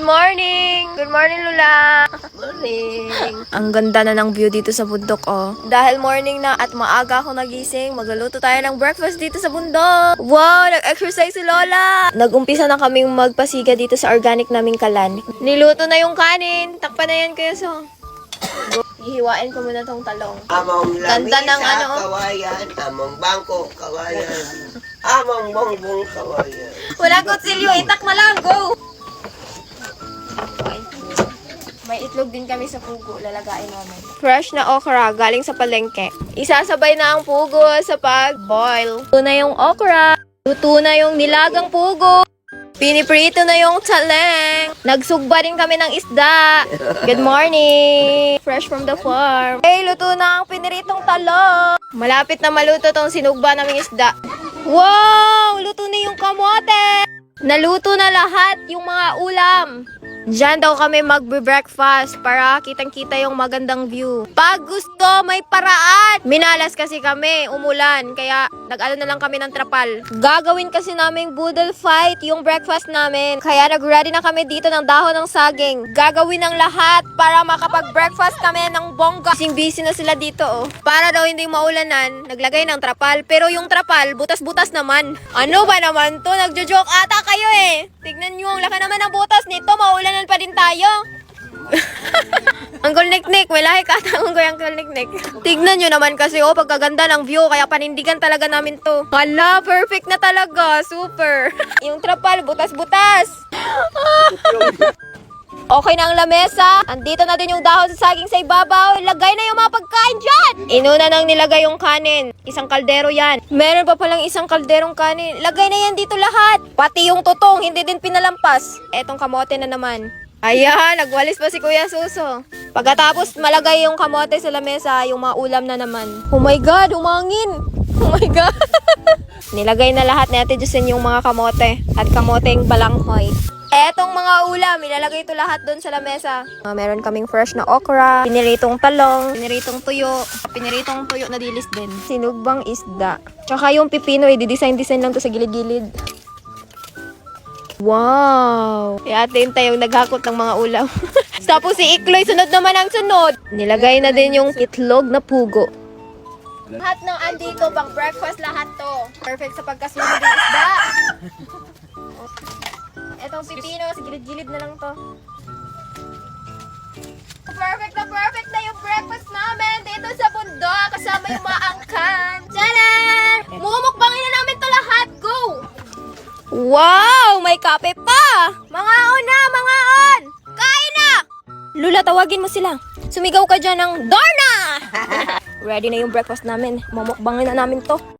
morning! Good morning, Lula! Morning! Ang ganda na ng view dito sa bundok, oh. Dahil morning na at maaga ako nagising, magluluto tayo ng breakfast dito sa bundok. Wow! Nag-exercise si Lola! Nag-umpisa na kaming magpasiga dito sa organic naming kalan. Niluto na yung kanin. Takpan na yan, Kuya So. Hihiwain ko muna tong talong. Among Ganda ng lamisa, ano. kawayan. Among bangko, kawayan. Among bongbong, kawayan. Wala kutsilyo, itak na lang, go! May itlog din kami sa pugo, lalagain namin. Fresh na okra, galing sa palengke. Isasabay na ang pugo sa pag-boil. Luto na yung okra. Luto na yung nilagang pugo. Piniprito na yung taleng. Nagsugba rin kami ng isda. Good morning! Fresh from the farm. Hey, luto na ang piniritong talong. Malapit na maluto tong sinugba naming isda. Wow! Luto na yung kamote! Naluto na lahat yung mga ulam. Diyan daw kami magbe-breakfast para kitang-kita yung magandang view. Pag gusto, may paraan. Minalas kasi kami, umulan, kaya nag-ano na lang kami ng trapal. Gagawin kasi naming boodle fight yung breakfast namin. Kaya nag-ready na kami dito ng dahon ng saging. Gagawin ng lahat para makapag-breakfast kami ng bongga. Busy na sila dito, oh. Para daw hindi maulanan, naglagay ng trapal. Pero yung trapal, butas-butas naman. Ano ba naman to? Nagjo-joke ata kayo eh. Tignan nyo, ang laki naman ng butas nito. Maulanan pa din tayo. Uncle Nick-Nick, may lahi ka tanong ko yung Uncle Nick-Nick. Tignan nyo naman kasi, oh, pagkaganda ng view, kaya panindigan talaga namin to. Hala, perfect na talaga, super. Yung trapal, butas-butas. Okay na ang lamesa. Andito na din yung dahon sa saging sa ibabaw. Ilagay na yung mga pagkain dyan. Inuna nang nilagay yung kanin. Isang kaldero yan. Meron pa palang isang kalderong kanin. Lagay na yan dito lahat. Pati yung tutong, hindi din pinalampas. Etong kamote na naman. Ayan, nagwalis pa si Kuya Suso. Pagkatapos malagay yung kamote sa lamesa, yung mga ulam na naman. Oh my God, humangin. Oh my God. Nilagay na lahat ni Ate Jusin yung mga kamote at kamoteng balanghoy. Etong mga ulam, ilalagay ito lahat doon sa lamesa. Meron kaming fresh na okra, piniritong talong, piniritong tuyo na dilis din. Sinugbang isda. Tsaka yung pipino, i-design lang to sa gilid-gilid. Wow! Si Ate Intay yung naghakot ng mga ulam. Tapos si Ikloy, sunod naman ang sunod. Nilagay na din yung itlog na pugo. Lahat ng andito, pang breakfast lahat to. Perfect sa pagkasunog ng isda. Etong pipino, sa gilid-gilid na lang to. Perfect na yung breakfast namin dito sa bundok. Kasama yung mga angkan. Tcharan! Mumukbangin na namin to lahat. Go! Wow! May kape pa! Mga on! Kain na! Lula, tawagin mo sila. Sumigaw ka dyan ng Dorna! Ready na yung breakfast namin. Mumukbangin na namin to.